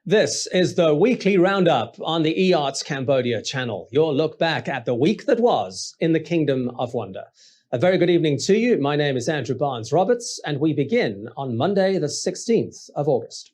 This is the weekly roundup on the eArts Cambodia channel, your look back at the week that was in the Kingdom of Wonder. A very good evening to you. My name is Andrew Barnes-Roberts, and we begin on Monday, the 16th of August.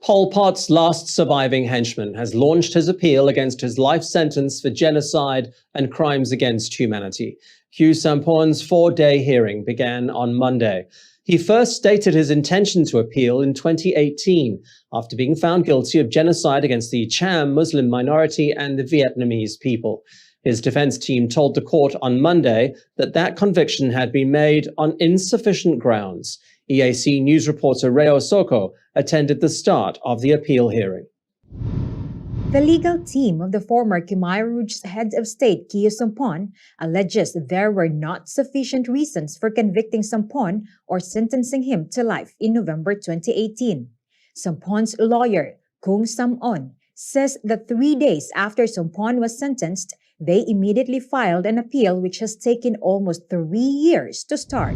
Pol Pot's last surviving henchman has launched his appeal against his life sentence for genocide and crimes against humanity. Khieu Samphan's 4-day hearing began on Monday. He first stated his intention to appeal in 2018 after being found guilty of genocide against the Cham Muslim minority and the Vietnamese people. His defense team told the court on Monday that that conviction had been made on insufficient grounds. EAC news reporter Reo Soko attended the start of the appeal hearing. The legal team of the former Khmer Rouge's head of state, Khieu Samphan, alleges there were not sufficient reasons for convicting Samphan or sentencing him to life in November 2018. Samphan's lawyer, Kung Sam-on, says that 3 days after Samphan was sentenced, they immediately filed an appeal which has taken almost 3 years to start.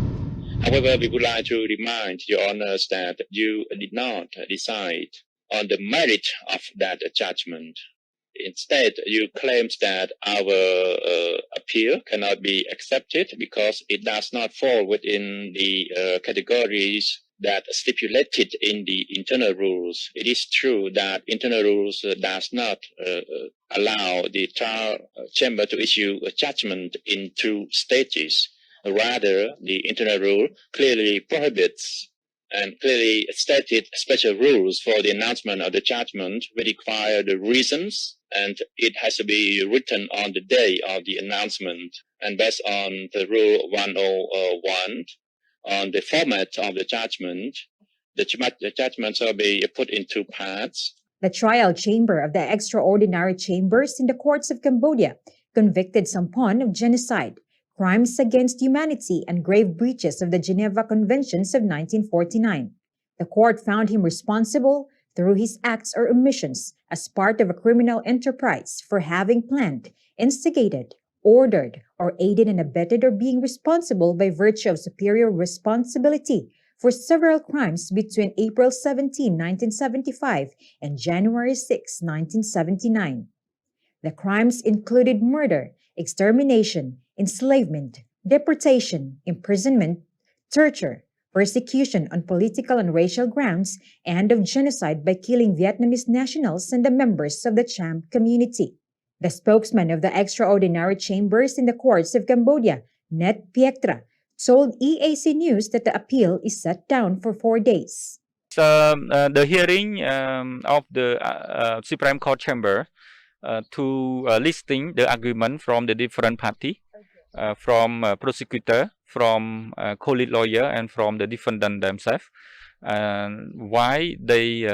However, we would like to remind your honors that you did not decide on the merit of that judgment. Instead, you claimed that our appeal cannot be accepted because it does not fall within the categories that stipulated in the internal rules. It is true that internal rules does not allow the trial chamber to issue a judgment in 2 stages. Rather, the internal rule clearly prohibits and clearly stated special rules for the announcement of the judgment, which require the reasons, and it has to be written on the day of the announcement. And based on the rule 101, on the format of the judgment shall be put in 2 parts. The trial chamber of the extraordinary chambers in the courts of Cambodia convicted Samphan of genocide, crimes against humanity, and grave breaches of the Geneva Conventions of 1949. The court found him responsible through his acts or omissions as part of a criminal enterprise for having planned, instigated, ordered, or aided and abetted or being responsible by virtue of superior responsibility for several crimes between April 17, 1975 and January 6, 1979. The crimes included murder, extermination, enslavement, deportation, imprisonment, torture, persecution on political and racial grounds, and of genocide by killing Vietnamese nationals and the members of the Cham community. The spokesman of the extraordinary chambers in the courts of Cambodia, Net Piektra, told EAC News that the appeal is set down for 4 days. The hearing of the Supreme Court chamber to listing the argument from the different party, from prosecutor, from co-lead lawyer, and from the defendant themselves, why they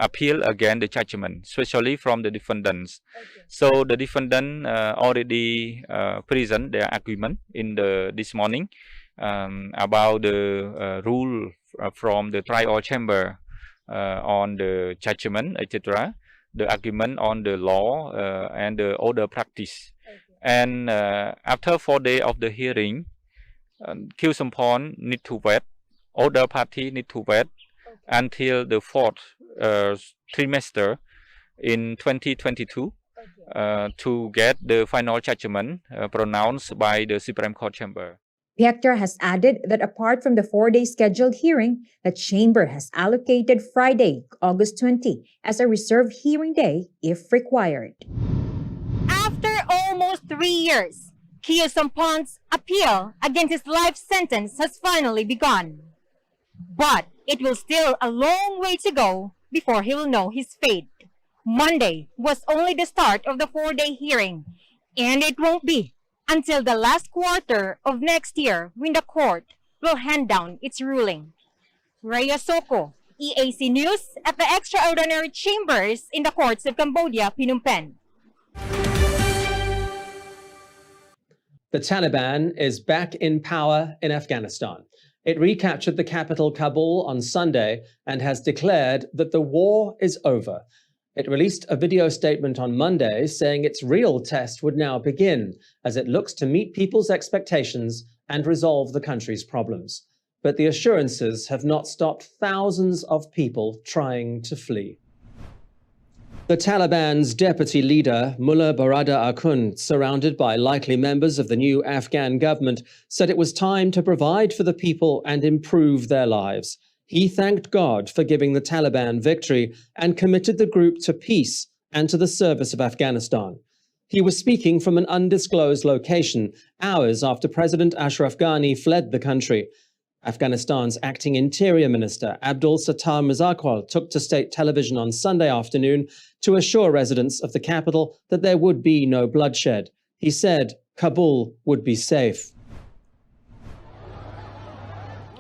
appeal against the judgment, especially from the defendants. Okay. So the defendant already present their argument in this morning about the rule from the trial chamber on the judgment, etc., the argument on the law and the order practice. Okay. And after 4 days of the hearing, Khieu Samphan need to wait, other party need to wait until the 4th trimester in 2022 to get the final judgment pronounced by the Supreme Court chamber. Piektra has added that apart from the 4-day scheduled hearing, the chamber has allocated Friday, August 20, as a reserved hearing day if required. After almost 3 years, Khieu Samphan's appeal against his life sentence has finally begun. But it will still a long way to go before he will know his fate. Monday was only the start of the 4-day hearing, and it won't be until the last quarter of next year when the court will hand down its ruling. Rhea Soko, EAC News at the Extraordinary Chambers in the Courts of Cambodia, Phnom Penh. The Taliban is back in power in Afghanistan. It recaptured the capital Kabul on Sunday and has declared that the war is over. It released a video statement on Monday saying its real test would now begin as it looks to meet people's expectations and resolve the country's problems. but the assurances have not stopped thousands of people trying to flee. The Taliban's deputy leader, Mullah Barada Akhund, surrounded by likely members of the new Afghan government, said it was time to provide for the people and improve their lives. He thanked God for giving the Taliban victory and committed the group to peace and to the service of Afghanistan. He was speaking from an undisclosed location hours after President Ashraf Ghani fled the country. Afghanistan's acting interior minister, Abdul Sattar Mirzaqual, took to state television on Sunday afternoon to assure residents of the capital that there would be no bloodshed. He said Kabul would be safe.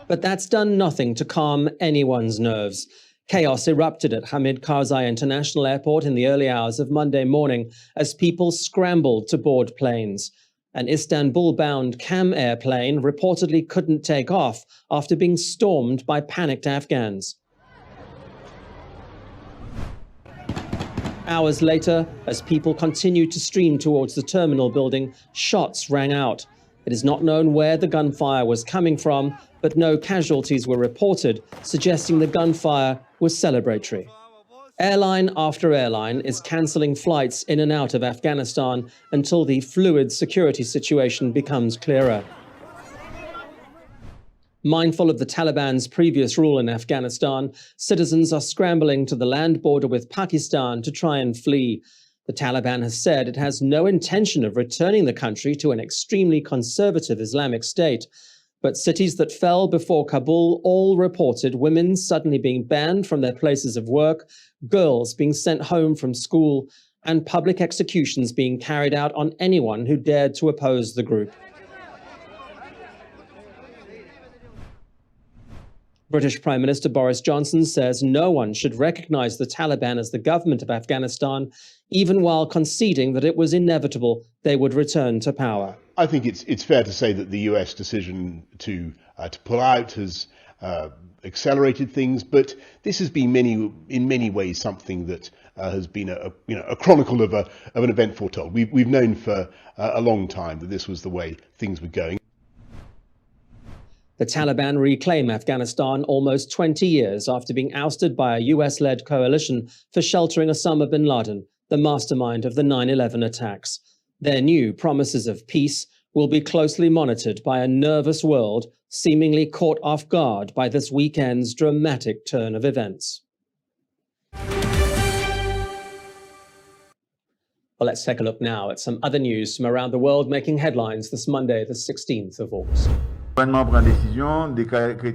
But that's done nothing to calm anyone's nerves. Chaos erupted at Hamid Karzai International Airport in the early hours of Monday morning as people scrambled to board planes. An Istanbul-bound CAM airplane reportedly couldn't take off after being stormed by panicked Afghans. Hours later, as people continued to stream towards the terminal building, shots rang out. It is not known where the gunfire was coming from, but no casualties were reported, suggesting the gunfire was celebratory. Airline after airline is cancelling flights in and out of Afghanistan until the fluid security situation becomes clearer. Mindful of the Taliban's previous rule in Afghanistan, citizens are scrambling to the land border with Pakistan to try and flee. The Taliban has said it has no intention of returning the country to an extremely conservative Islamic state. But cities that fell before Kabul all reported women suddenly being banned from their places of work, girls being sent home from school, and public executions being carried out on anyone who dared to oppose the group. British Prime Minister Boris Johnson says no one should recognize the Taliban as the government of Afghanistan, even while conceding that it was inevitable they would return to power. I think it's fair to say that the US decision to pull out has accelerated things, but this has been in many ways something that has been a chronicle of an event foretold. We've known for a long time that this was the way things were going. The Taliban reclaim Afghanistan almost 20 years after being ousted by a US-led coalition for sheltering Osama bin Laden, the mastermind of the 9/11 attacks. Their new promises of peace will be closely monitored by a nervous world seemingly caught off guard by this weekend's dramatic turn of events. Well, let's take a look now at some other news from around the world making headlines this Monday, the 16th of August.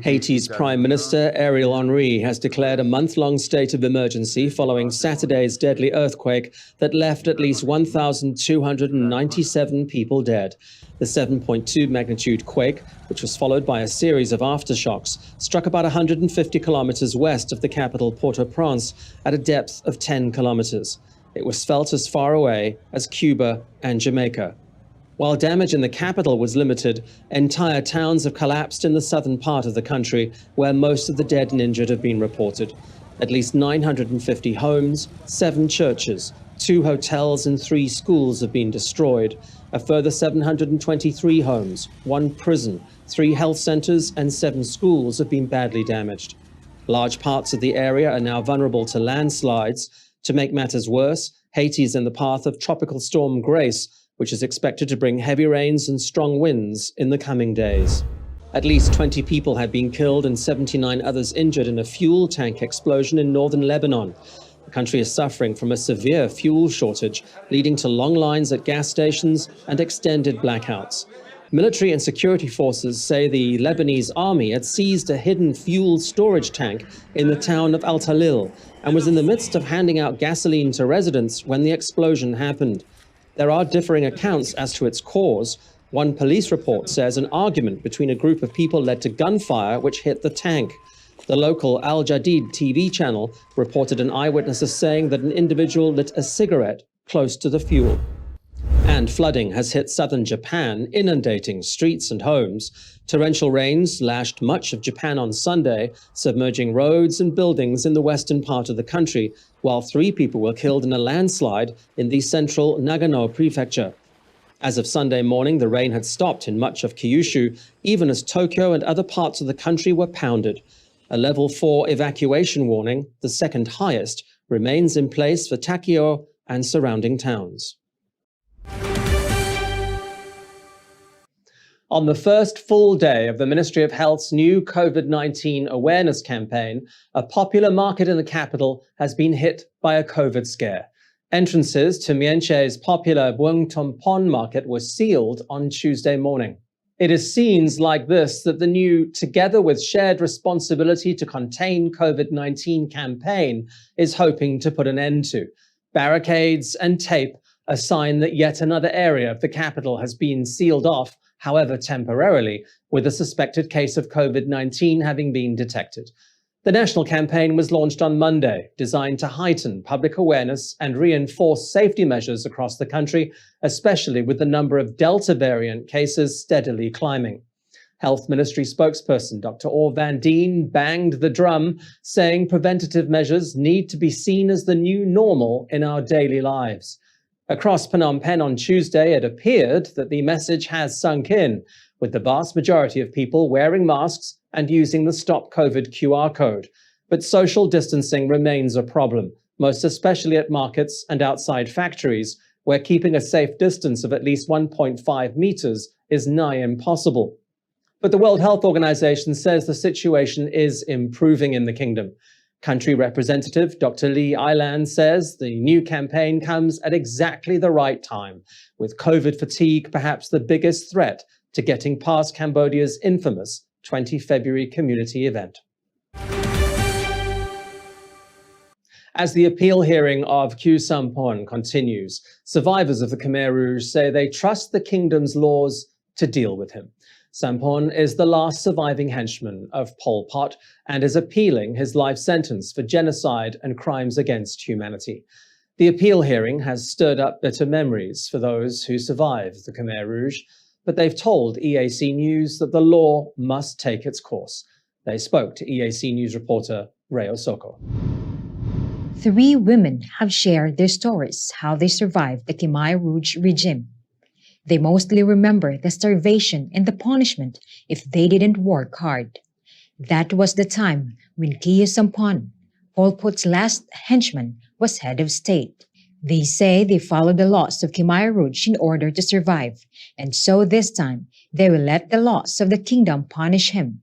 Haiti's Prime Minister Ariel Henry has declared a month-long state of emergency following Saturday's deadly earthquake that left at least 1,297 people dead. The 7.2 magnitude quake, which was followed by a series of aftershocks, struck about 150 kilometers west of the capital Port-au-Prince at a depth of 10 kilometers. It was felt as far away as Cuba and Jamaica. While damage in the capital was limited, entire towns have collapsed in the southern part of the country, where most of the dead and injured have been reported. At least 950 homes, 7 churches, 2 hotels and 3 schools have been destroyed. A further 723 homes, 1 prison, 3 health centers and 7 schools have been badly damaged. Large parts of the area are now vulnerable to landslides. To make matters worse, Haiti is in the path of Tropical Storm Grace, which is expected to bring heavy rains and strong winds in the coming days. At least 20 people have been killed and 79 others injured in a fuel tank explosion in northern Lebanon. The country is suffering from a severe fuel shortage, leading to long lines at gas stations and extended blackouts. Military and security forces say the Lebanese army had seized a hidden fuel storage tank in the town of Al Talil and was in the midst of handing out gasoline to residents when the explosion happened. There are differing accounts as to its cause. One police report says an argument between a group of people led to gunfire which hit the tank. The local Al Jadid TV channel reported an eyewitness as saying that an individual lit a cigarette close to the fuel. And flooding has hit southern Japan, inundating streets and homes. Torrential rains lashed much of Japan on Sunday, submerging roads and buildings in the western part of the country, while 3 people were killed in a landslide in the central Nagano prefecture. As of Sunday morning, the rain had stopped in much of Kyushu, even as Tokyo and other parts of the country were pounded. A level 4 evacuation warning, the second highest, remains in place for Takeo and surrounding towns. On the first full day of the Ministry of Health's new COVID-19 awareness campaign, a popular market in the capital has been hit by a COVID scare. Entrances to Myenche's popular Bueng Tompon market were sealed on Tuesday morning. It is scenes like this that the new Together with Shared Responsibility to Contain COVID-19 campaign is hoping to put an end to. Barricades and tape, a sign that yet another area of the capital has been sealed off, however temporarily, with a suspected case of COVID-19 having been detected. The national campaign was launched on Monday, designed to heighten public awareness and reinforce safety measures across the country, especially with the number of Delta variant cases steadily climbing. Health Ministry spokesperson Dr. Or Van Dien banged the drum, saying preventative measures need to be seen as the new normal in our daily lives. Across Phnom Penh on Tuesday, it appeared that the message has sunk in, with the vast majority of people wearing masks and using the Stop COVID QR code. But social distancing remains a problem, most especially at markets and outside factories, where keeping a safe distance of at least 1.5 meters is nigh impossible. But the World Health Organization says the situation is improving in the kingdom. Country Representative Dr. Lee Ailan says the new campaign comes at exactly the right time, with COVID fatigue perhaps the biggest threat to getting past Cambodia's infamous 20 February community event. As the appeal hearing of Khieu Samphan continues, survivors of the Khmer Rouge say they trust the kingdom's laws to deal with him. Samphan is the last surviving henchman of Pol Pot and is appealing his life sentence for genocide and crimes against humanity. The appeal hearing has stirred up bitter memories for those who survived the Khmer Rouge, but they've told EAC News that the law must take its course. They spoke to EAC News reporter Ray Osoko. 3 women have shared their stories how they survived the Khmer Rouge regime. They mostly remember the starvation and the punishment if they didn't work hard. That was the time when Khieu Samphan, Pol Pot's last henchman, was head of state. They say they followed the laws of Khmer Rouge in order to survive, and so this time they will let the laws of the kingdom punish him.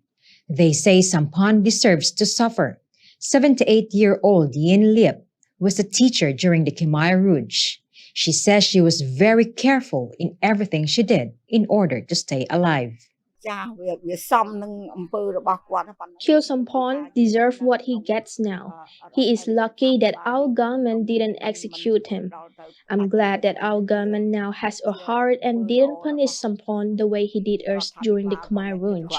They say Samphan deserves to suffer. 78-year-old Yin Lip was a teacher during the Khmer Rouge. She says she was very careful in everything she did in order to stay alive. Khieu Samphan deserves what he gets now. He is lucky that our government didn't execute him. I'm glad that our government now has a heart and didn't punish Samphan the way he did us during the Khmer Rouge.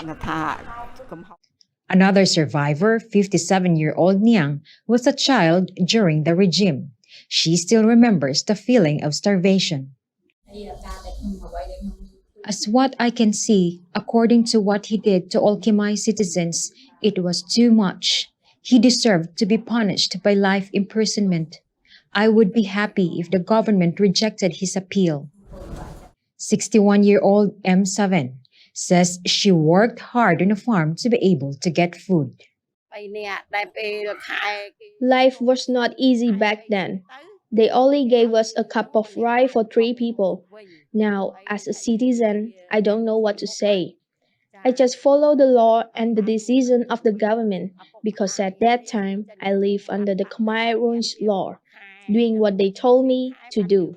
Another survivor, 57-year-old Niang, was a child during the regime. She still remembers the feeling of starvation. As what I can see, according to what he did to all Khmer citizens, it was too much. He deserved to be punished by life imprisonment. I would be happy if the government rejected his appeal. 61-year-old M7 says she worked hard on a farm to be able to get food. Life was not easy back then. They only gave us a cup of rice for 3 people. Now, as a citizen, I don't know what to say. I just follow the law and the decision of the government because at that time, I lived under the Khmer Rouge law, doing what they told me to do.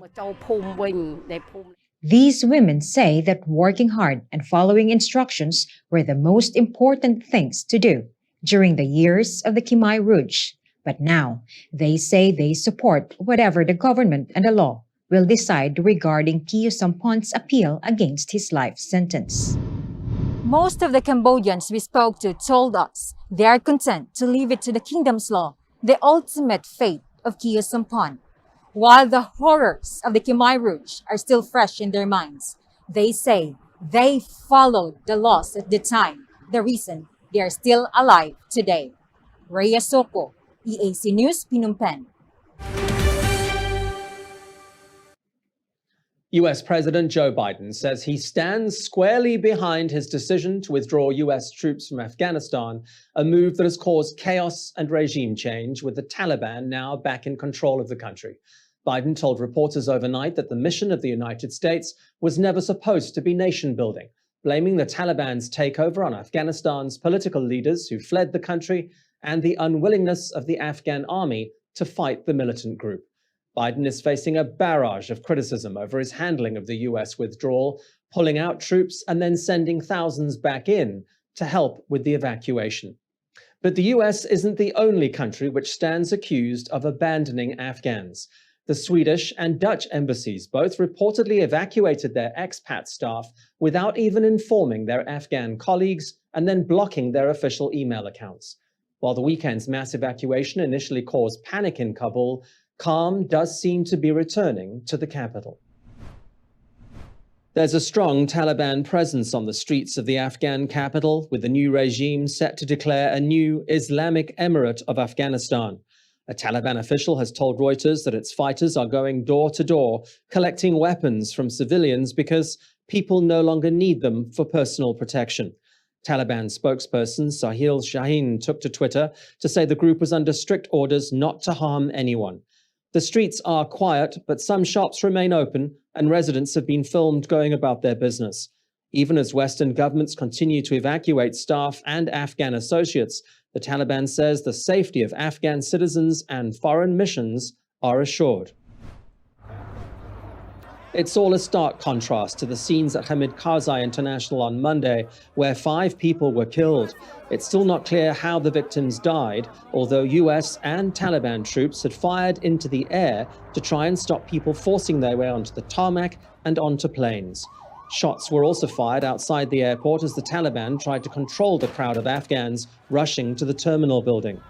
These women say that working hard and following instructions were the most important things to do during the years of the Khmer Rouge. But now, they say they support whatever the government and the law will decide regarding Khieu Samphan's appeal against his life sentence. Most of the Cambodians we spoke to told us they are content to leave it to the kingdom's law, the ultimate fate of Khieu Samphan. While the horrors of the Khmer Rouge are still fresh in their minds, they say they followed the laws at the time, the reason they are still alive today. Rhea Soko, EAC News, Phnom Penh. US President Joe Biden says he stands squarely behind his decision to withdraw US troops from Afghanistan, a move that has caused chaos and regime change, with the Taliban now back in control of the country. Biden told reporters overnight that the mission of the United States was never supposed to be nation-building, blaming the Taliban's takeover on Afghanistan's political leaders who fled the country and the unwillingness of the Afghan army to fight the militant group. Biden is facing a barrage of criticism over his handling of the US withdrawal, pulling out troops and then sending thousands back in to help with the evacuation. But the US isn't the only country which stands accused of abandoning Afghans. The Swedish and Dutch embassies both reportedly evacuated their expat staff without even informing their Afghan colleagues and then blocking their official email accounts. While the weekend's mass evacuation initially caused panic in Kabul, calm does seem to be returning to the capital. There's a strong Taliban presence on the streets of the Afghan capital, with the new regime set to declare a new Islamic Emirate of Afghanistan. A Taliban official has told Reuters that its fighters are going door to door, collecting weapons from civilians because people no longer need them for personal protection. Taliban spokesperson Sahil Shaheen took to Twitter to say the group was under strict orders not to harm anyone. The streets are quiet, but some shops remain open, and residents have been filmed going about their business. Even as Western governments continue to evacuate staff and Afghan associates, the Taliban says the safety of Afghan citizens and foreign missions are assured. It's all a stark contrast to the scenes at Hamid Karzai International on Monday, where 5 people were killed. It's still not clear how the victims died, although US and Taliban troops had fired into the air to try and stop people forcing their way onto the tarmac and onto planes. Shots were also fired outside the airport as the Taliban tried to control the crowd of Afghans rushing to the terminal building.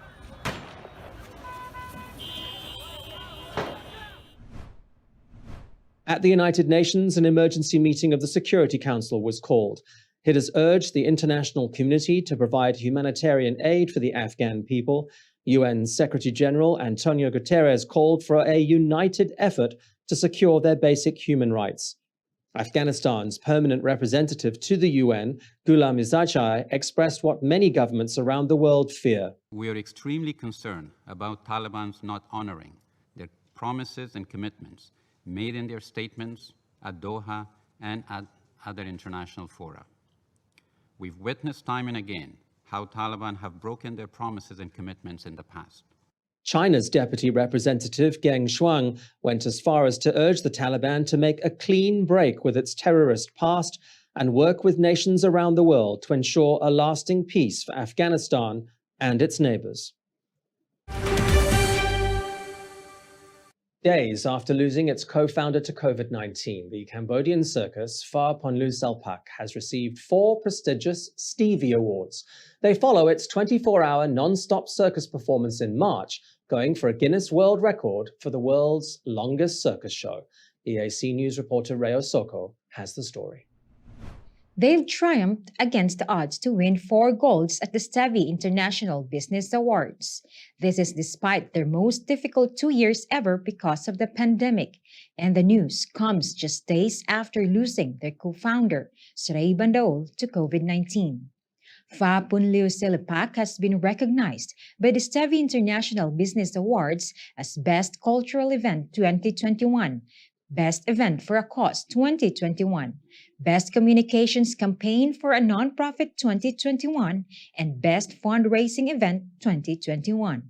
At the United Nations, an emergency meeting of the Security Council was called. It has urged the international community to provide humanitarian aid for the Afghan people. UN Secretary General Antonio Guterres called for a united effort to secure their basic human rights. Afghanistan's permanent representative to the UN, Ghulam Izachai, expressed what many governments around the world fear. We are extremely concerned about Taliban's not honoring their promises and commitments made in their statements at Doha and at other international fora. We've witnessed time and again how Taliban have broken their promises and commitments in the past. China's deputy representative, Geng Shuang, went as far as to urge the Taliban to make a clean break with its terrorist past and work with nations around the world to ensure a lasting peace for Afghanistan and its neighbors. Days after losing its co-founder to COVID-19, the Cambodian circus Phra Ponlu Selpak has received 4 prestigious Stevie Awards. They follow its 24-hour non-stop circus performance in March, going for a Guinness World Record for the world's longest circus show. EAC News reporter Reo Soko has the story. They've triumphed against the odds to win 4 golds at the Stevie International Business Awards. This is despite their most difficult 2 years ever because of the pandemic. And the news comes just days after losing their co-founder, Srey Bandaol, to COVID-19. Phra Ponlu Selpak has been recognized by the Stevie International Business Awards as Best Cultural Event 2021, Best Event for a Cause 2021, Best Communications Campaign for a Nonprofit 2021, and Best Fundraising Event 2021.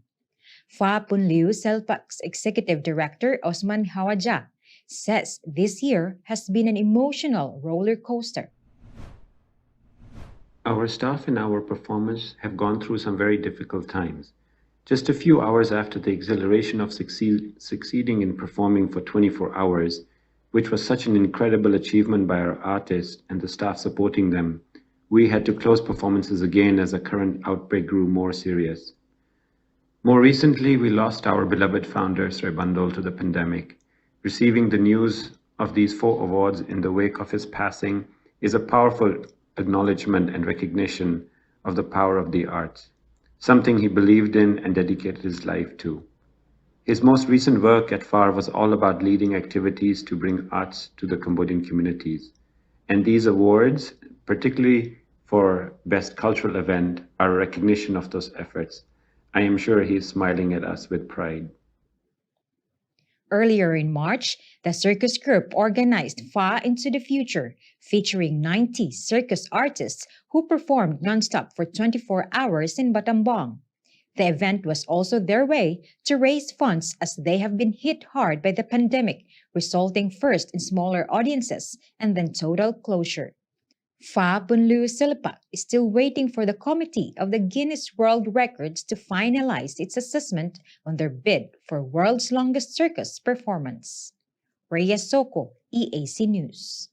Phra Ponlu Selpak's Executive Director Osman Hawaja says this year has been an emotional roller coaster. Our staff and our performers have gone through some very difficult times. Just a few hours after the exhilaration of succeeding in performing for 24 hours, which was such an incredible achievement by our artists and the staff supporting them, we had to close performances again as the current outbreak grew more serious. More recently, we lost our beloved founder, Srey Bandaol, to the pandemic. Receiving the news of these 4 awards in the wake of his passing is a powerful acknowledgement and recognition of the power of the arts, something he believed in and dedicated his life to. His most recent work at FAR was all about leading activities to bring arts to the Cambodian communities. And these awards, particularly for Best Cultural Event, are a recognition of those efforts. I am sure he is smiling at us with pride. Earlier in March, the circus group organized Fa Into the Future, featuring 90 circus artists who performed nonstop for 24 hours in Battambang. The event was also their way to raise funds as they have been hit hard by the pandemic, resulting first in smaller audiences and then total closure. Fa Punlu Silpa is still waiting for the committee of the Guinness World Records to finalize its assessment on their bid for world's longest circus performance. Rhea Soko, EAC News.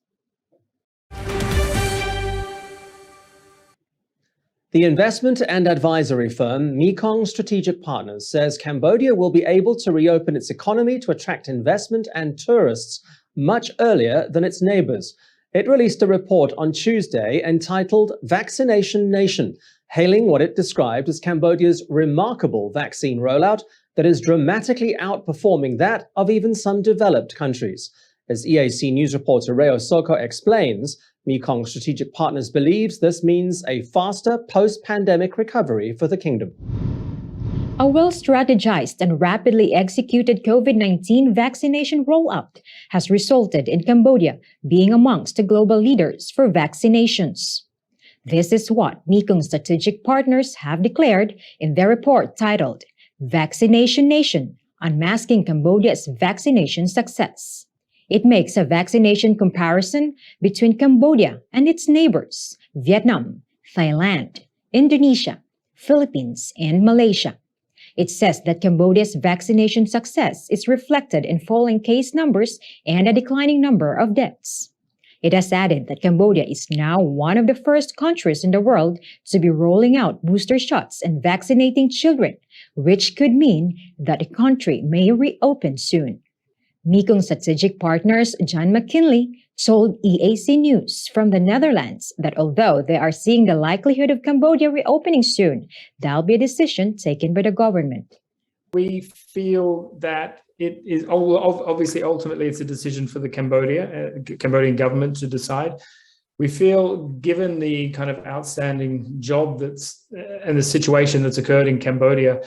The investment and advisory firm Mekong Strategic Partners says Cambodia will be able to reopen its economy to attract investment and tourists much earlier than its neighbors. It released a report on Tuesday entitled Vaccination Nation, hailing what it described as Cambodia's remarkable vaccine rollout that is dramatically outperforming that of even some developed countries. As EAC News reporter Rhea Soko explains, Mekong Strategic Partners believes this means a faster post-pandemic recovery for the kingdom. A well-strategized and rapidly executed COVID-19 vaccination rollout has resulted in Cambodia being amongst the global leaders for vaccinations. This is what Mekong Strategic Partners have declared in their report titled Vaccination Nation, Unmasking Cambodia's Vaccination Success. It makes a vaccination comparison between Cambodia and its neighbors, Vietnam, Thailand, Indonesia, Philippines, and Malaysia. It says that Cambodia's vaccination success is reflected in falling case numbers and a declining number of deaths. It has added that Cambodia is now one of the first countries in the world to be rolling out booster shots and vaccinating children, which could mean that the country may reopen soon. Mekong Strategic Partners John McKinley told EAC News from the Netherlands that although they are seeing the likelihood of Cambodia reopening soon, that'll be a decision taken by the government. We feel that it is obviously ultimately it's a decision for the Cambodian government to decide. We feel, given the kind of outstanding job and the situation that's occurred in Cambodia,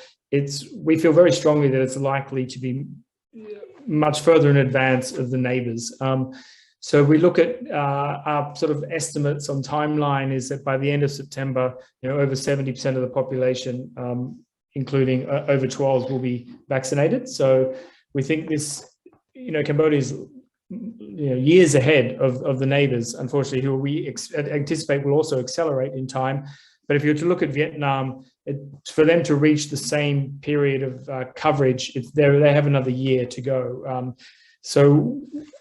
we feel very strongly that it's likely to be much further in advance of the neighbors. So we look at our sort of estimates on timeline is that by the end of September, over 70% of the population, including over 12s, will be vaccinated. So we think this, Cambodia is years ahead of the neighbors, unfortunately, who we anticipate will also accelerate in time. But if you were to look at Vietnam, for them to reach the same period of coverage, they have another year to go. So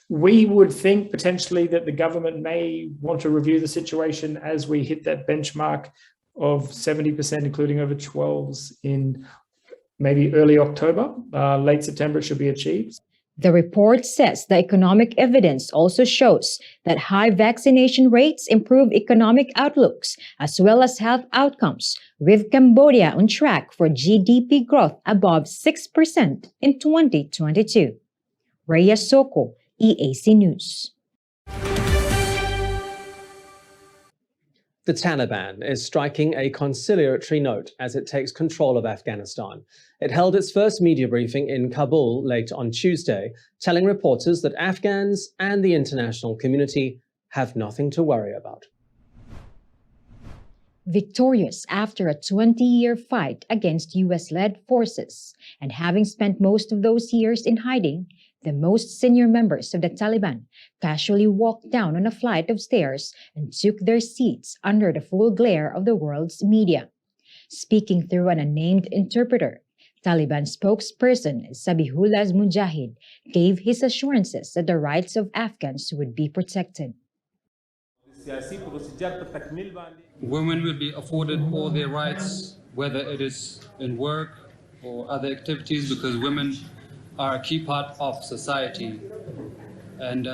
we would think potentially that the government may want to review the situation as we hit that benchmark of 70%, including over 12s in maybe early October. Late September should be achieved. The report says the economic evidence also shows that high vaccination rates improve economic outlooks as well as health outcomes, with Cambodia on track for GDP growth above 6% in 2022. Rhea Soko, EAC News. The Taliban is striking a conciliatory note as it takes control of Afghanistan. It held its first media briefing in Kabul late on Tuesday, telling reporters that Afghans and the international community have nothing to worry about. Victorious after a 20-year fight against US-led forces, and having spent most of those years in hiding, the most senior members of the Taliban casually walked down on a flight of stairs and took their seats under the full glare of the world's media. Speaking through an unnamed interpreter, Taliban spokesperson Zabihullah Mujahid gave his assurances that the rights of Afghans would be protected. Women will be afforded all their rights, whether it is in work or other activities, because women are a key part of society. And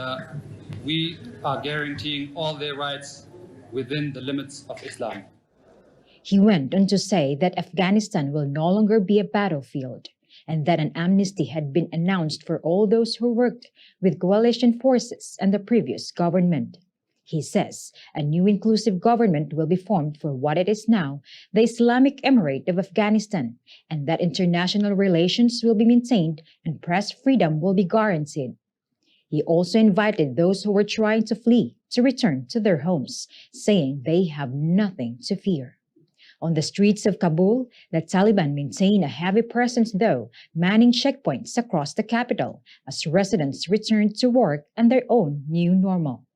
we are guaranteeing all their rights within the limits of Islam. He went on to say that Afghanistan will no longer be a battlefield. and that an amnesty had been announced for all those who worked with coalition forces and the previous government. He says a new inclusive government will be formed for what it is now, the Islamic Emirate of Afghanistan, and that international relations will be maintained and press freedom will be guaranteed. He also invited those who were trying to flee to return to their homes, saying they have nothing to fear. On the streets of Kabul, the Taliban maintain a heavy presence, though, manning checkpoints across the capital as residents return to work and their own new normal.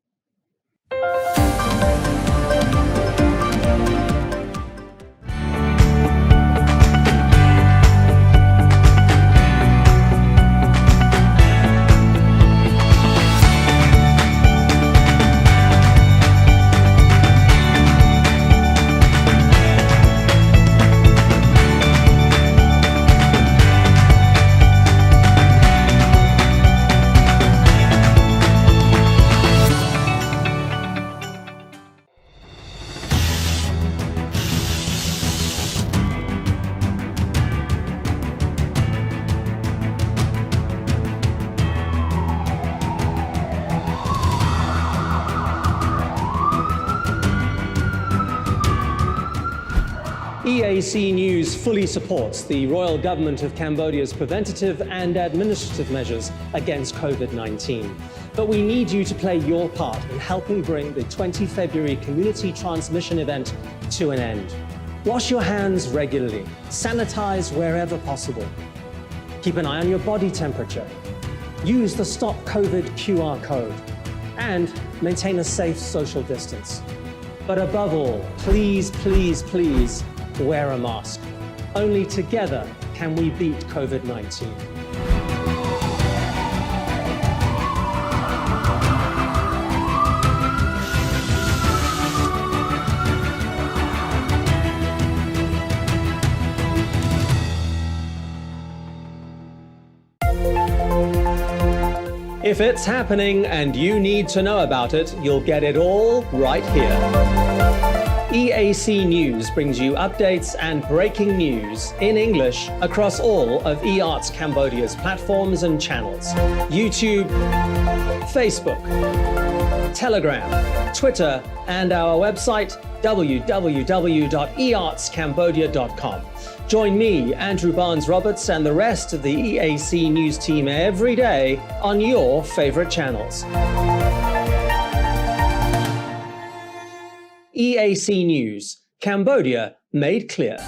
EAC News fully supports the Royal Government of Cambodia's preventative and administrative measures against COVID-19. But we need you to play your part in helping bring the 20 February community transmission event to an end. Wash your hands regularly, sanitize wherever possible. Keep an eye on your body temperature. Use the Stop COVID QR code and maintain a safe social distance. But above all, please, please, please, wear a mask. Only together can we beat COVID-19. If it's happening and you need to know about it, you'll get it all right here. EAC News brings you updates and breaking news in English across all of eArts Cambodia's platforms and channels: YouTube, Facebook, Telegram, Twitter, and our website www.eartscambodia.com. Join me, Andrew Barnes-Roberts, and the rest of the EAC News team every day on your favorite channels. EAC News, Cambodia made clear.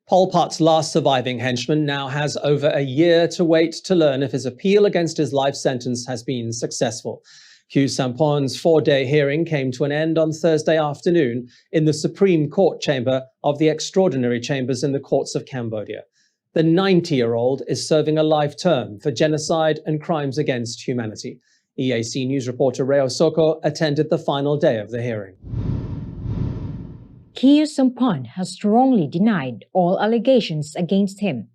Pol Pot's last surviving henchman now has over a year to wait to learn if his appeal against his life sentence has been successful. Khieu Sampon's 4-day hearing came to an end on Thursday afternoon in the Supreme Court chamber of the Extraordinary Chambers in the Courts of Cambodia. The 90-year-old is serving a life term for genocide and crimes against humanity. EAC News reporter Reo Soko attended the final day of the hearing. Khieu Sampon has strongly denied all allegations against him,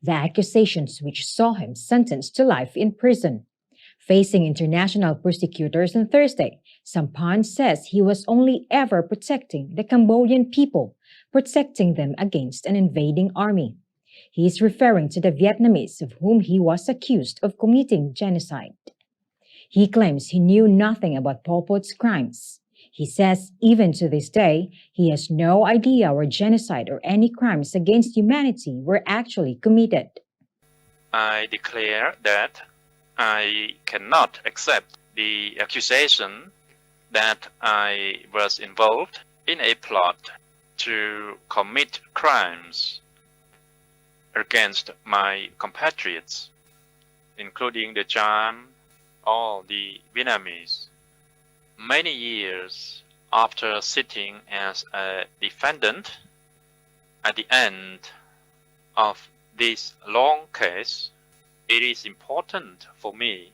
the accusations which saw him sentenced to life in prison. Facing international prosecutors on Thursday, Sampon says he was only ever protecting the Cambodian people, protecting them against an invading army. He is referring to the Vietnamese of whom he was accused of committing genocide. He claims he knew nothing about Pol Pot's crimes. He says even to this day, he has no idea where genocide or any crimes against humanity were actually committed. I declare that I cannot accept the accusation that I was involved in a plot to commit crimes against my compatriots, including the Chan or the Vietnamese. Many years after sitting as a defendant, at the end of this long case, it is important for me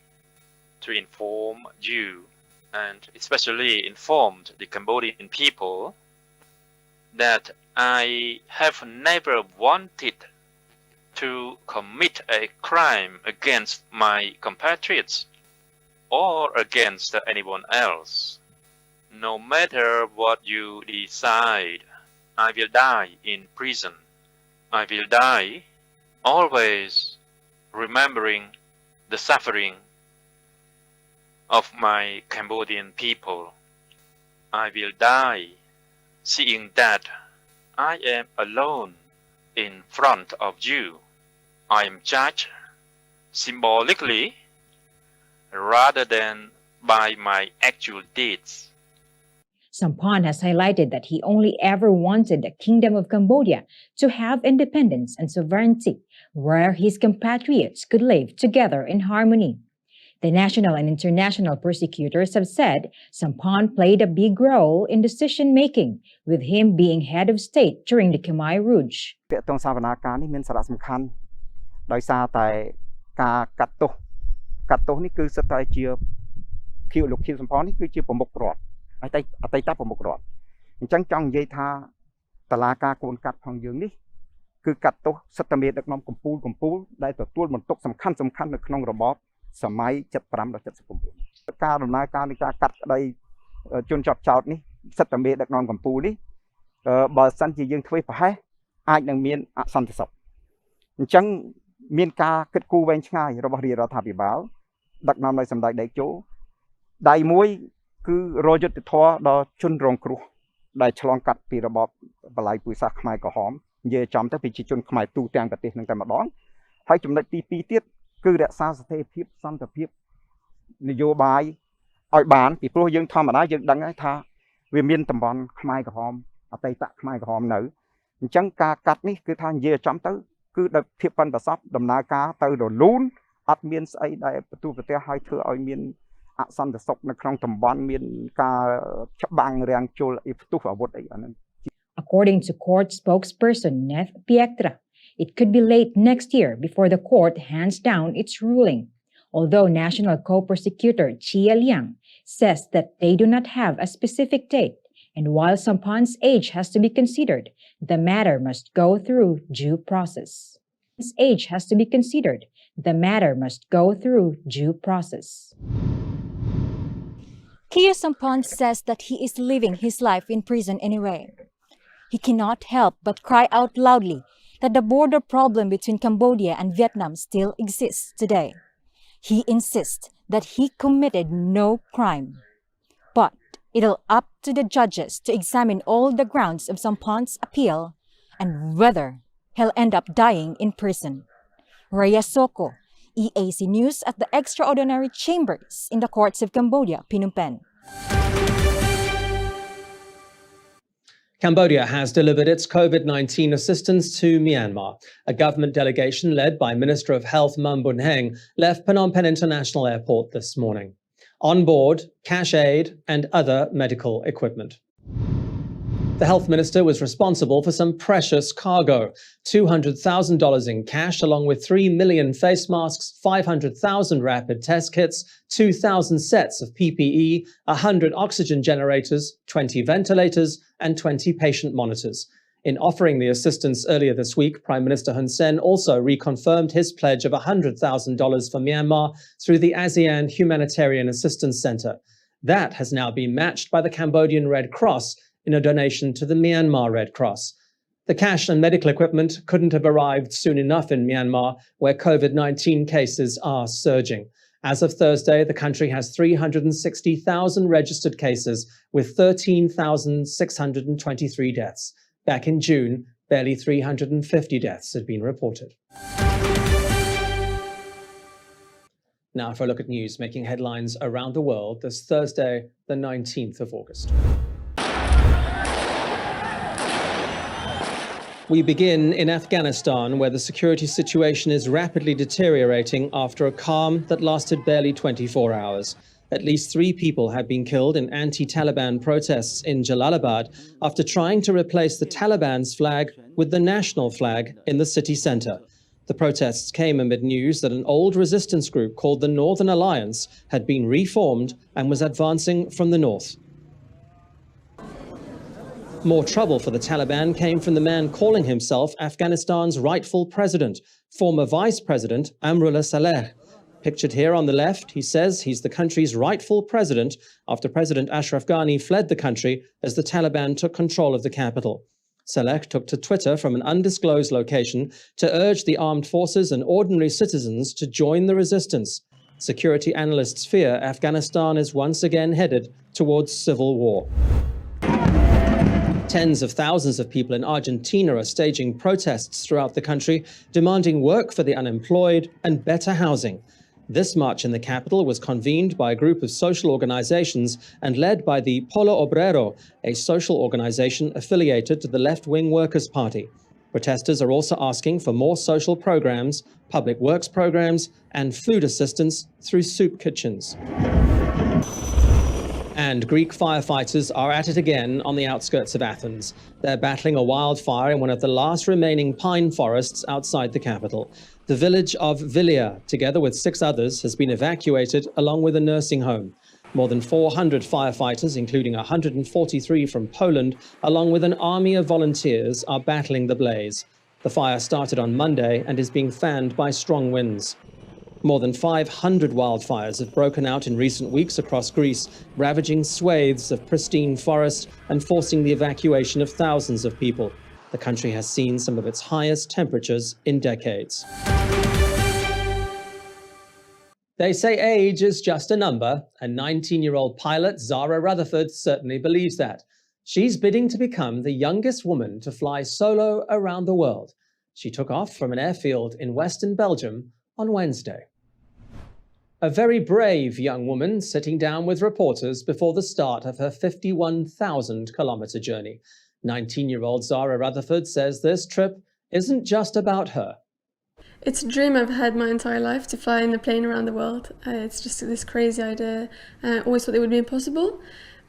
to inform you, and especially inform the Cambodian people, that I have never wanted to commit a crime against my compatriots or against anyone else. No matter what you decide, I will die in prison. I will die always remembering the suffering of my Cambodian people. I will die seeing that I am alone in front of you. I am judged symbolically rather than by my actual deeds. Samphan has highlighted that he only ever wanted the Kingdom of Cambodia to have independence and sovereignty, where his compatriots could live together in harmony. The national and international prosecutors have said Samphan played a big role in decision-making, with him being head of state during the Khmer Rouge. ពាក្យតងសវនាការនេះមានសារៈសំខាន់ដោយសារតែការកាត់ទោសនេះគឺសិតតែជាលោកខៀវសំផននេះគឺជាប្រមុខរដ្ឋអតីតប្រមុខរដ្ឋអញ្ចឹងចង់និយាយថាតឡាការកូនកាត់ផងយើងនេះគឺកាត់ទោសសិទ្ធិមេដឹកនាំកម្ពុជាដែលទទួលបន្ទុកសំខាន់នៅក្នុងរបបសម័យ75ដល់79ការដំណើរការនៃការកាត់ក្តីជនជាប់ចោតនេះសិទ្ធិមេដឹកនាំកម្ពុជានេះបើសិនជាយើងធ្វើប្រហែសអាចនឹងមានអសន្តិសុខអញ្ចឹងមានការគិតគូរវែងឆ្ងាយរបស់រាជរដ្ឋាភិបាលដឹកនាំដោយសម្ដេចដេកជោដៃមួយគឺរយុទ្ធធម៌ដល់ជនរងគ្រោះដែលឆ្លងកាត់ពីរបបបល្ល័យពូជសាសន៍ខ្មែរក្រហមនិយាយចំទៅប្រជាជនខ្មែរទូទាំងប្រទេសនឹងតែម្ដងហើយចំណុចទី2ទៀតគឺរក្សាស្ថិរភាពសន្តិភាពនយោបាយឲ្យបានពីព្រោះយើងធម្មតាយើងដឹងហើយថាវាមានតំបន់ខ្មែរក្រហមអតីតខ្មែរក្រហមនៅអញ្ចឹងការកាត់នេះគឺថានិយាយចំទៅគឺដោយភាពប៉ិនប្រសប់ដំណើរការទៅរលូនអត់មានស្អីដែលបន្ទូប្រទេសឲ្យធ្វើឲ្យមានអសន្តិសុខនៅក្នុងតំបន់មានការច្បាំងរាំងជលអីផ្ទុះអាវុធអីអាហ្នឹង According to court spokesperson Neth Piektra, it could be late next year before the court hands down its ruling, although National Co-Prosecutor Chia Liang says that they do not have a specific date, and while Samphan's age has to be considered, the matter must go through due process. His age has to be considered. The matter must go through due process. Khieu Samphan says that he is living his life in prison anyway. He cannot help but cry out loudly that the border problem between Cambodia and Vietnam still exists today. He insists that he committed no crime. But it'll up to the judges to examine all the grounds of Samphan's appeal and whether he'll end up dying in prison. Raya Soko, EAC News at the Extraordinary Chambers in the Courts of Cambodia, Phnom Penh. Cambodia has delivered its COVID-19 assistance to Myanmar. A government delegation led by Minister of Health Mam Bun Heng left Phnom Penh International Airport this morning. On board, cash aid and other medical equipment. The health minister was responsible for some precious cargo, $200,000 in cash along with 3 million face masks, 500,000 rapid test kits, 2,000 sets of PPE, 100 oxygen generators, 20 ventilators and 20 patient monitors. In offering the assistance earlier this week, Prime Minister Hun Sen also reconfirmed his pledge of $100,000 for Myanmar through the ASEAN Humanitarian Assistance Centre. That has now been matched by the Cambodian Red Cross in a donation to the Myanmar Red Cross. The cash and medical equipment couldn't have arrived soon enough in Myanmar, where COVID-19 cases are surging. As of Thursday, the country has 360,000 registered cases with 13,623 deaths. Back in June, barely 350 deaths had been reported. Now for a look at news making headlines around the world this Thursday, the 19th of August. We begin in Afghanistan, where the security situation is rapidly deteriorating after a calm that lasted barely 24 hours. At least 3 people have been killed in anti-Taliban protests in Jalalabad after trying to replace the Taliban's flag with the national flag in the city centre. The protests came amid news that an old resistance group called the Northern Alliance had been reformed and was advancing from the north. More trouble for the Taliban came from the man calling himself Afghanistan's rightful president, former Vice President Amrullah Saleh. Pictured here on the left, he says he's the country's rightful president after President Ashraf Ghani fled the country as the Taliban took control of the capital. Saleh took to Twitter from an undisclosed location to urge the armed forces and ordinary citizens to join the resistance. Security analysts fear Afghanistan is once again headed towards civil war. Tens of thousands of people in Argentina are staging protests throughout the country, demanding work for the unemployed and better housing. This march in the capital was convened by a group of social organizations and led by the Polo Obrero, a social organization affiliated to the left-wing Workers' Party. Protesters are also asking for more social programs, public works programs, and food assistance through soup kitchens. And Greek firefighters are at it again on the outskirts of Athens. They're battling a wildfire in one of the last remaining pine forests outside the capital. The village of Vilia, together with 6 others, has been evacuated along with a nursing home. More than 400 firefighters, including 143 from Poland, along with an army of volunteers, are battling the blaze. The fire started on Monday and is being fanned by strong winds. More than 500 wildfires have broken out in recent weeks across Greece, ravaging swathes of pristine forest and forcing the evacuation of thousands of people. The country has seen some of its highest temperatures in decades. They say age is just a number, and 19-year-old pilot Zara Rutherford certainly believes that. She's bidding to become the youngest woman to fly solo around the world. She took off from an airfield in western Belgium on Wednesday. A very brave young woman sitting down with reporters before the start of her 51,000-kilometer journey. 19-year-old Zara Rutherford says this trip isn't just about her. It's a dream I've had my entire life, to fly in a plane around the world. It's just this crazy idea. I always thought it would be impossible.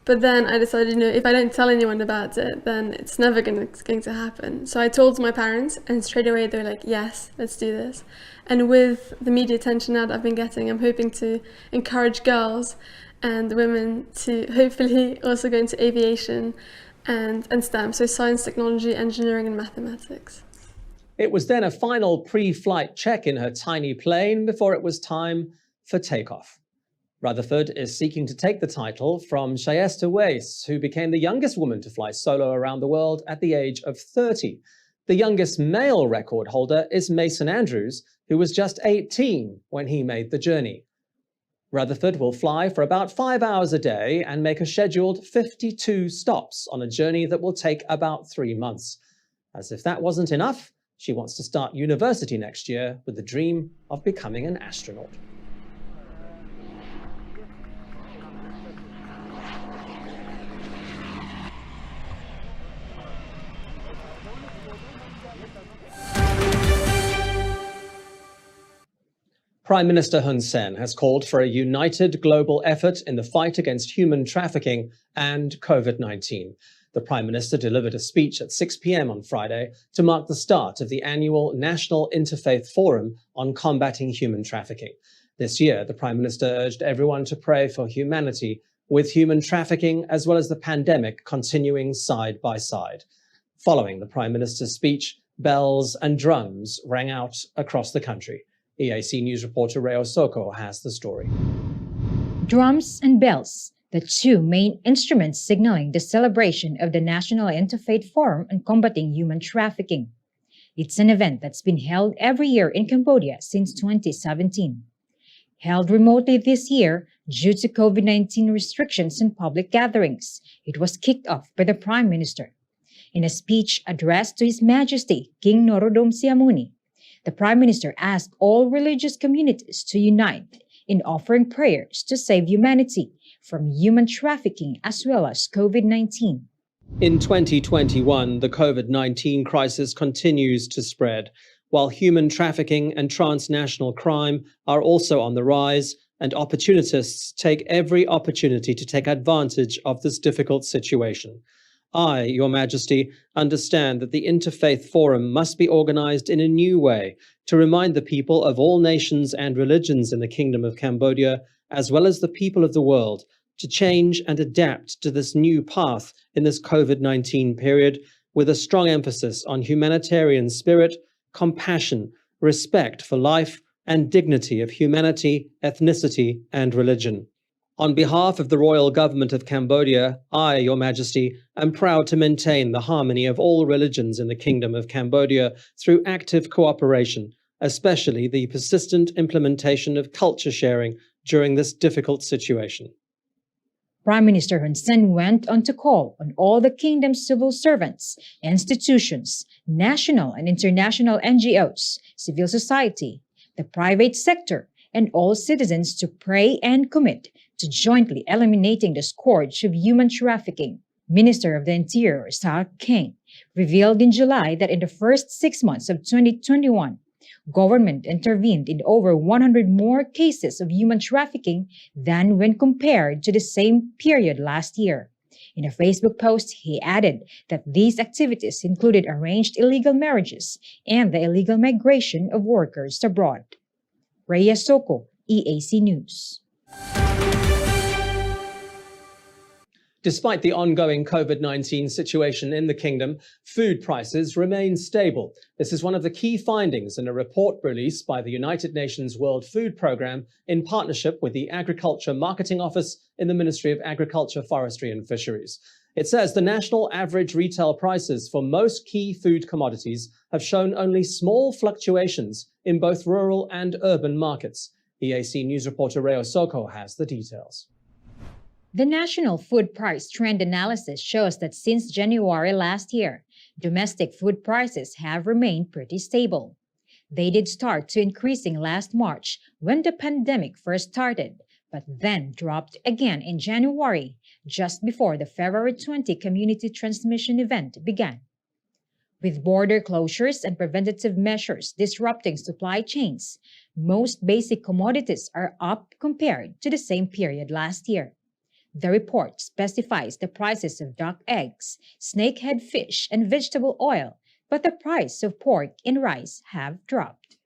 But then I decided, if I don't tell anyone about it, then it's never going to happen. So I told my parents, and straight away they were like, yes, let's do this. And with the media attention now that I've been getting, I'm hoping to encourage girls and women to hopefully also go into aviation and STEM, so science, technology, engineering, and mathematics. It was then a final pre-flight check in her tiny plane before it was time for takeoff. Rutherford is seeking to take the title from Shayesta Weiss, who became the youngest woman to fly solo around the world at the age of 30. The youngest male record holder is Mason Andrews, who was just 18 when he made the journey. Rutherford will fly for about 5 hours a day and make a scheduled 52 stops on a journey that will take about 3 months. As if that wasn't enough, she wants to start university next year with the dream of becoming an astronaut. Prime Minister Hun Sen has called for a united global effort in the fight against human trafficking and COVID-19. The Prime Minister delivered a speech at 6 p.m. on Friday to mark the start of the annual National Interfaith Forum on Combating Human Trafficking. This year, the Prime Minister urged everyone to pray for humanity, with human trafficking as well as the pandemic continuing side by side. Following the Prime Minister's speech, bells and drums rang out across the country. EAC News reporter Reo Soko has the story. Drums and bells, the 2 main instruments signaling the celebration of the National Interfaith Forum on Combating Human Trafficking. It's an event that's been held every year in Cambodia since 2017. Held remotely this year due to COVID-19 restrictions on public gatherings, it was kicked off by the Prime Minister. In a speech addressed to His Majesty King Norodom Sihamuni, the Prime Minister asked all religious communities to unite in offering prayers to save humanity from human trafficking as well as COVID-19. In 2021, the COVID-19 crisis continues to spread, while human trafficking and transnational crime are also on the rise, and opportunists take every opportunity to take advantage of this difficult situation. I, Your Majesty, understand that the Interfaith Forum must be organized in a new way to remind the people of all nations and religions in the Kingdom of Cambodia, as well as the people of the world, to change and adapt to this new path in this COVID-19 period, with a strong emphasis on humanitarian spirit, compassion, respect for life, and dignity of humanity, ethnicity, and religion. On behalf of the Royal Government of Cambodia, I, Your Majesty, am proud to maintain the harmony of all religions in the Kingdom of Cambodia through active cooperation, especially the persistent implementation of culture sharing during this difficult situation. Prime Minister Hun Sen went on to call on all the kingdom's civil servants, institutions, national and international NGOs, civil society, the private sector, and all citizens to pray and commit to jointly eliminating the scourge of human trafficking. Minister of the Interior, Sa King, revealed in July that in the first 6 months of 2021, government intervened in over 100 more cases of human trafficking than when compared to the same period last year. In a Facebook post, he added that these activities included arranged illegal marriages and the illegal migration of workers abroad. Rhea Soko, EAC News. Despite the ongoing COVID-19 situation in the kingdom, food prices remain stable. This is one of the key findings in a report released by the United Nations World Food Programme in partnership with the Agriculture Marketing Office in the Ministry of Agriculture, Forestry and Fisheries. It says the national average retail prices for most key food commodities have shown only small fluctuations in both rural and urban markets. EAC News reporter Rhea Soko has the details. The National Food Price Trend Analysis shows that since January last year, domestic food prices have remained pretty stable. They did start to increasing last March when the pandemic first started, but then dropped again in January, just before the February 20 community transmission event began. With border closures and preventative measures disrupting supply chains, most basic commodities are up compared to the same period last year. The report specifies the prices of duck eggs, snakehead fish, and vegetable oil, but the price of pork and rice have dropped.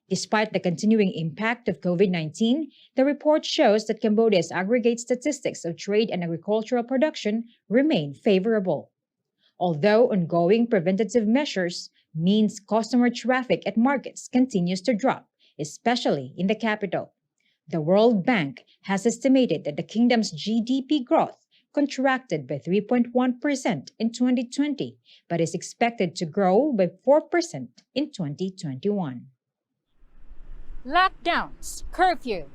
Despite the continuing impact of COVID-19, the report shows that Cambodia's aggregate statistics of trade and agricultural production remain favorable. Although ongoing preventative measures means customer traffic at markets continues to drop, especially in the capital. The World Bank has estimated that the kingdom's GDP growth contracted by 3.1% in 2020, but is expected to grow by 4% in 2021. Lockdowns, curfew,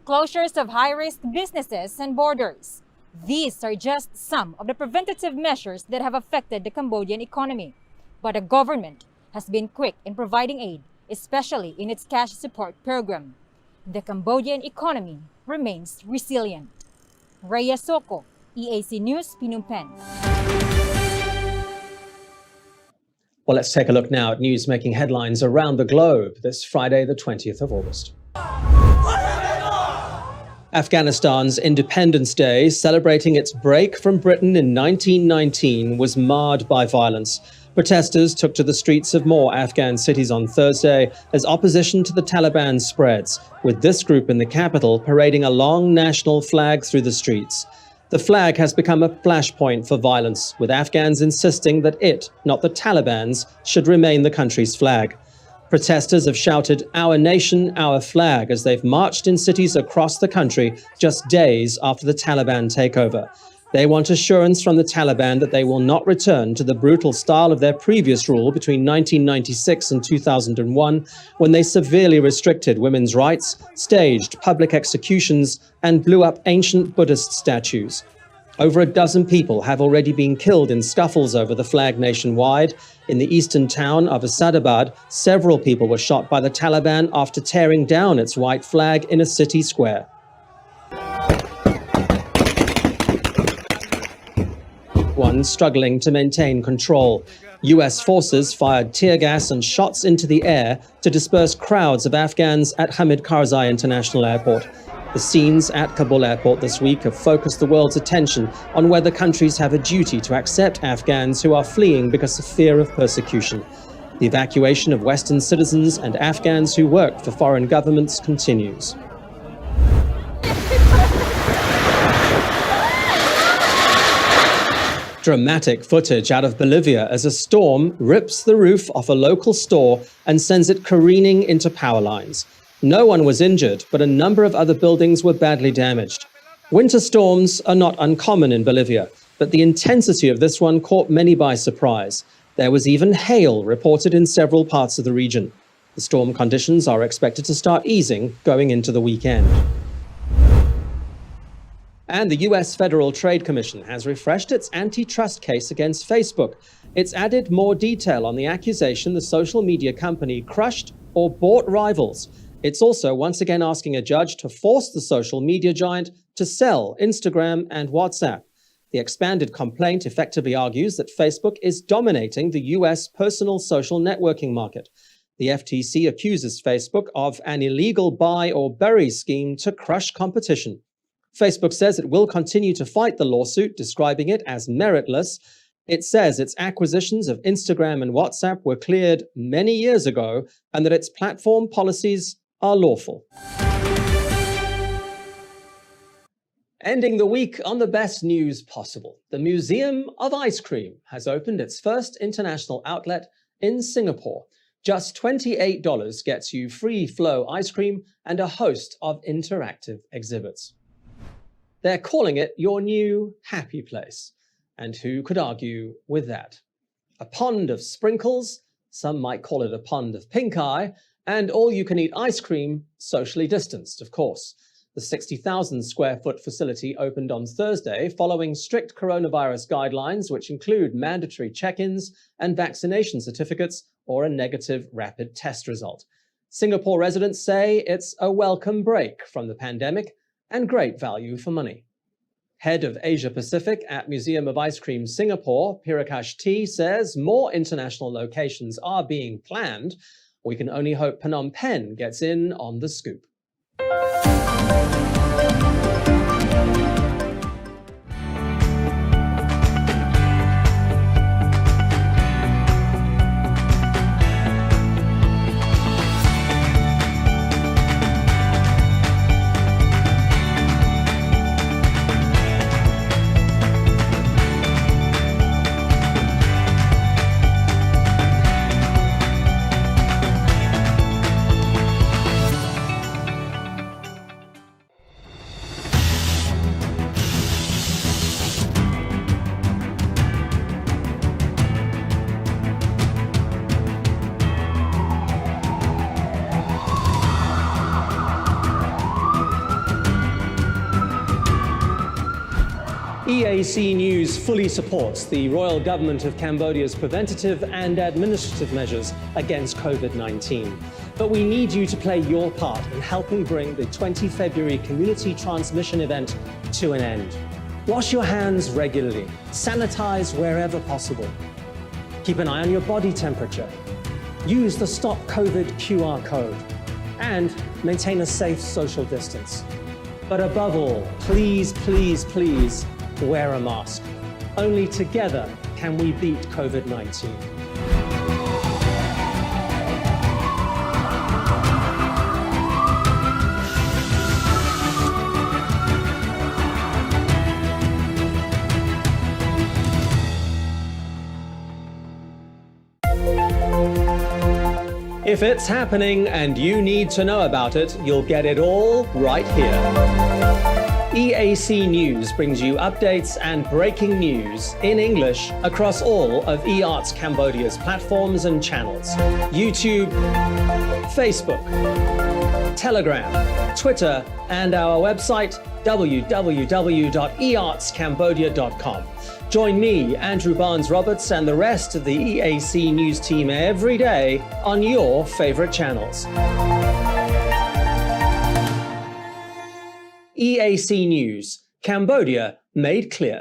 closures of high-risk businesses and borders. These are just some of the preventative measures that have affected the Cambodian economy. But the government has been quick in providing aid, especially in its cash support program. The Cambodian economy remains resilient. Rhea Soko, EAC News, Phnom Penh. Well, let's take a look now at news making headlines around the globe this Friday, the 20th of August. Afghanistan's Independence Day, celebrating its break from Britain in 1919, was marred by violence. Protesters took to the streets of more Afghan cities on Thursday as opposition to the Taliban spreads, with this group in the capital parading a long national flag through the streets. The flag has become a flashpoint for violence, with Afghans insisting that it, not the Taliban's, should remain the country's flag. Protesters have shouted, "Our nation, our flag," as they've marched in cities across the country just days after the Taliban takeover. They want assurance from the Taliban that they will not return to the brutal style of their previous rule between 1996 and 2001, when they severely restricted women's rights, staged public executions, and blew up ancient Buddhist statues. Over a dozen people have already been killed in scuffles over the flag nationwide. In the eastern town of Asadabad, several people were shot by the Taliban after tearing down its white flag in a city square. One struggling to maintain control. US forces fired tear gas and shots into the air to disperse crowds of Afghans at Hamid Karzai International Airport. The scenes at Kabul airport this week have focused the world's attention on whether countries have a duty to accept Afghans who are fleeing because of fear of persecution. The evacuation of Western citizens and Afghans who work for foreign governments continues. Dramatic footage out of Bolivia as a storm rips the roof off a local store and sends it careening into power lines. No one was injured, but a number of other buildings were badly damaged. Winter storms are not uncommon in Bolivia, but the intensity of this one caught many by surprise. There was even hail reported in several parts of the region. The storm conditions are expected to start easing going into the weekend. And the US Federal Trade Commission has refreshed its antitrust case against Facebook. It's added more detail on the accusation the social media company crushed or bought rivals. It's also once again asking a judge to force the social media giant to sell Instagram and WhatsApp. The expanded complaint effectively argues that Facebook is dominating the US personal social networking market. The FTC accuses Facebook of an illegal buy or bury scheme to crush competition. Facebook says it will continue to fight the lawsuit, describing it as meritless. It says its acquisitions of Instagram and WhatsApp were cleared many years ago and that its platform policies are lawful. Ending the week on the best news possible. The Museum of Ice Cream has opened its first international outlet in Singapore. Just $28 gets you free flow ice cream and a host of interactive exhibits. They're calling it your new happy place. And who could argue with that? A pond of sprinkles, some might call it a pond of pink eye, and all-you-can-eat ice cream, socially distanced, of course. The 60,000 square foot facility opened on Thursday following strict coronavirus guidelines, which include mandatory check-ins and vaccination certificates or a negative rapid test result. Singapore residents say it's a welcome break from the pandemic and great value for money. Head of Asia Pacific at Museum of Ice Cream Singapore, Pirakash T, says more international locations are being planned. We can only hope Phnom Penh gets in on the scoop. EAC News fully supports the Royal Government of Cambodia's preventative and administrative measures against COVID-19. But we need you to play your part in helping bring the 20 February community transmission event to an end. Wash your hands regularly, sanitize wherever possible. Keep an eye on your body temperature. Use the Stop COVID QR code and maintain a safe social distance. But above all, please, please, please, wear a mask. Only together can we beat COVID-19. If it's happening and you need to know about it, you'll get it all right here. EAC News brings you updates and breaking news in English across all of eArts Cambodia's platforms and channels. YouTube, Facebook, Telegram, Twitter, and our website www.eartscambodia.com. Join me, Andrew Barnes-Roberts, and the rest of the EAC News team every day on your favorite channels. EAC News, Cambodia made clear.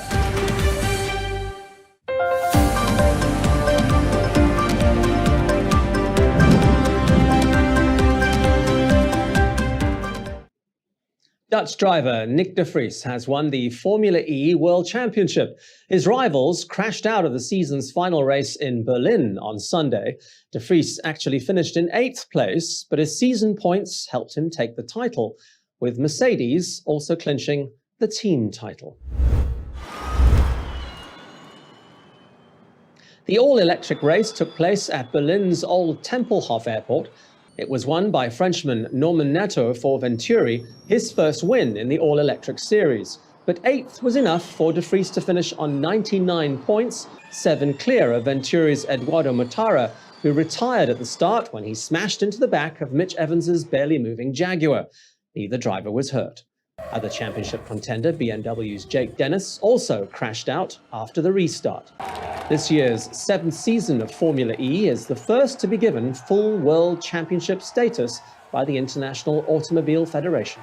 Dutch driver Nick de Vries has won the Formula E World Championship. His rivals crashed out of the season's final race in Berlin on Sunday. De Vries actually finished in 8th place, but his season points helped him take the title, with Mercedes also clinching the team title. The all-electric race took place at Berlin's Old Tempelhof Airport. It was won by Frenchman Norman Nato for Venturi, his first win in the all-electric series. But 8th was enough for De Vries to finish on 99 points, 7 clear of Venturi's Eduardo Motara, who retired at the start when he smashed into the back of Mitch Evans's barely moving Jaguar. Neither driver was hurt. Other championship contender BMW's Jake Dennis also crashed out after the restart. This year's 7th season of Formula E is the first to be given full World Championship status by the International Automobile Federation.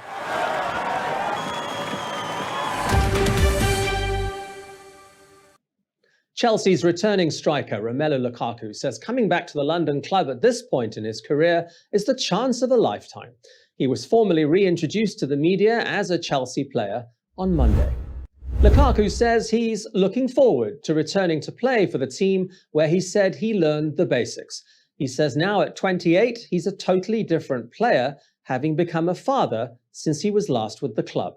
Chelsea's returning striker Romelu Lukaku says coming back to the London club at this point in his career is the chance of a lifetime. He was formally reintroduced to the media as a Chelsea player on Monday. Lukaku says he's looking forward to returning to play for the team where he said he learned the basics. He says now at 28, he's a totally different player, having become a father since he was last with the club.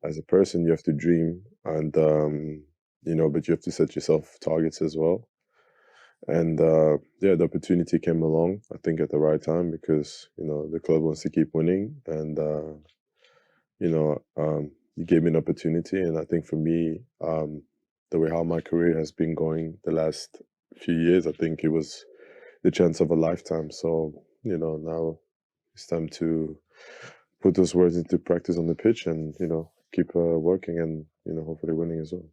As a person, you have to dream and, but you have to set yourself targets as well. And the opportunity came along, I think, at the right time because, the club wants to keep winning. And, you gave me an opportunity. And I think for me, the way how my career has been going the last few years, I think it was the chance of a lifetime. So, now it's time to put those words into practice on the pitch and, keep working and, hopefully winning as well.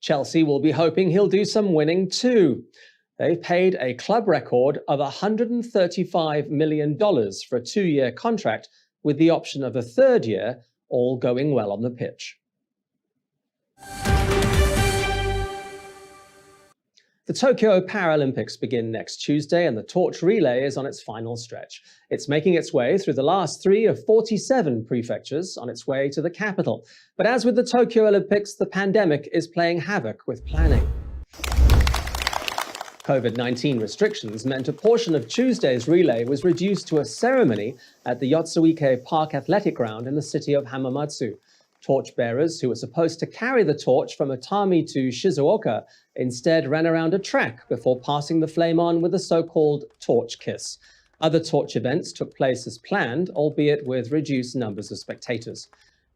Chelsea will be hoping he'll do some winning too. They've paid a club record of $135 million for a 2-year contract with the option of a 3rd year, all going well on the pitch. The Tokyo Paralympics begin next Tuesday and the torch relay is on its final stretch. It's making its way through the last 3 of 47 prefectures on its way to the capital. But as with the Tokyo Olympics, the pandemic is playing havoc with planning. COVID-19 restrictions meant a portion of Tuesday's relay was reduced to a ceremony at the Yotsuike Park Athletic Ground in the city of Hamamatsu. Torchbearers who were supposed to carry the torch from Atami to Shizuoka instead ran around a track before passing the flame on with a so-called torch kiss. Other torch events took place as planned, albeit with reduced numbers of spectators.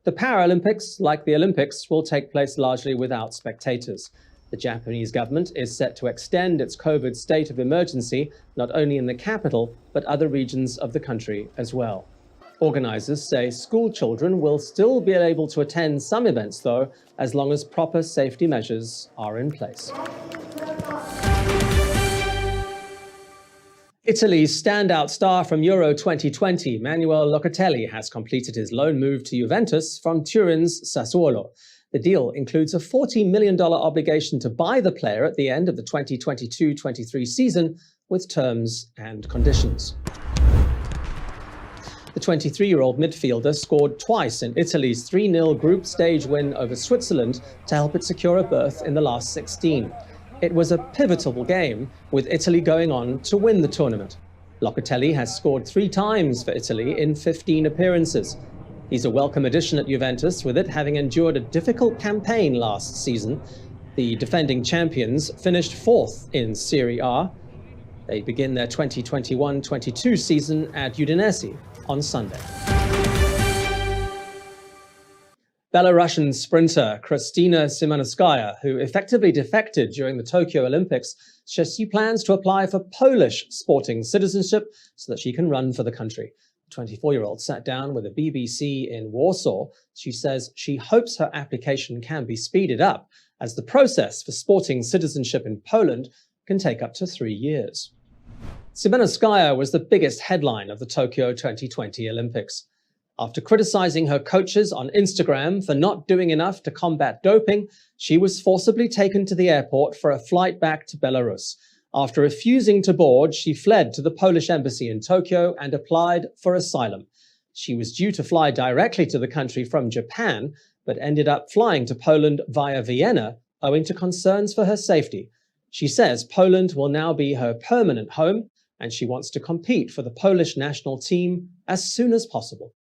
The Paralympics, like the Olympics, will take place largely without spectators. The Japanese government is set to extend its COVID state of emergency, not only in the capital, but other regions of the country as well. Organizers say school children will still be able to attend some events, though, as long as proper safety measures are in place. Italy's standout star from Euro 2020, Manuel Locatelli, has completed his loan move to Juventus from Turin's Sassuolo. The deal includes a $40 million obligation to buy the player at the end of the 2022-23 season, with terms and conditions. The 23-year-old midfielder scored twice in Italy's 3-0 group stage win over Switzerland to help it secure a berth in the last 16. It was a pivotal game, with Italy going on to win the tournament. Locatelli has scored 3 times for Italy in 15 appearances. He's a welcome addition at Juventus, with it having endured a difficult campaign last season. The defending champions finished 4th in Serie A. They begin their 2021-22 season at Udinese on Sunday. Belarusian sprinter Kristina Szymanowska, who effectively defected during the Tokyo Olympics, says she plans to apply for Polish sporting citizenship so that she can run for the country. The 24-year-old sat down with the BBC in Warsaw. She says she hopes her application can be speeded up, as the process for sporting citizenship in Poland can take up to 3 years. Szymanowska was the biggest headline of the Tokyo 2020 Olympics. After criticizing her coaches on Instagram for not doing enough to combat doping, she was forcibly taken to the airport for a flight back to Belarus. After refusing to board, she fled to the Polish embassy in Tokyo and applied for asylum. She was due to fly directly to the country from Japan, but ended up flying to Poland via Vienna, owing to concerns for her safety. She says Poland will now be her permanent home, and she wants to compete for the Polish national team as soon as possible.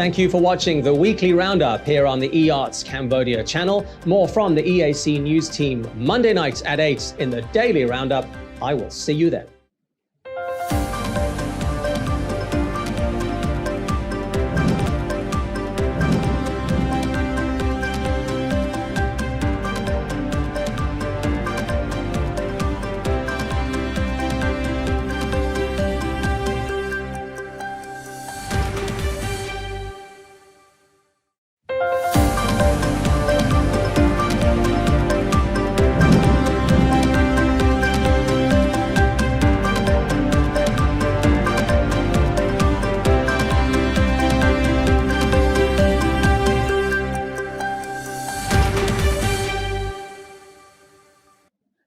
Thank you for watching the weekly roundup here on the eArts Cambodia channel. More from the EAC News team Monday nights at 8 in the daily roundup. I will see you then.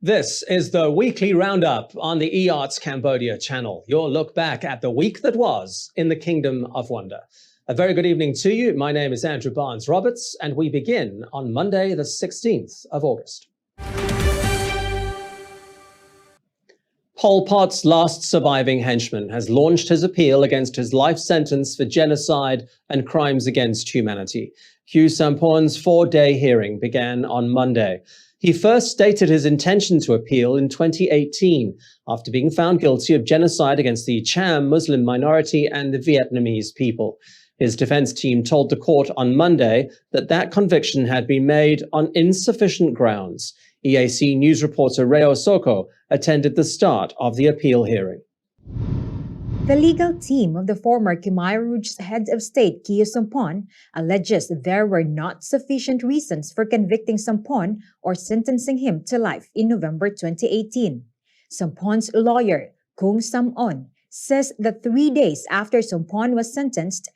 This is the weekly roundup on the eArts Cambodia channel, your look back at the week that was in the Kingdom of Wonder. A very good evening to you. My name is Andrew Barnes-Roberts, and we begin on Monday, the 16th of August. Pol Pot's last surviving henchman has launched his appeal against his life sentence for genocide and crimes against humanity. Khieu Samphan's 4-day hearing began on Monday. He first stated his intention to appeal in 2018 after being found guilty of genocide against the Cham Muslim minority and the Vietnamese people. His defense team told the court on Monday that that conviction had been made on insufficient grounds. EAC News reporter Reo Soko attended the start of the appeal hearing. The legal team of the former Khmer Rouge's head of state, Khieu Samphan, alleges there were not sufficient reasons for convicting Samphan or sentencing him to life in November 2018. Samphan's lawyer, Kong Sam-on, says that 3 days after Samphan was sentenced,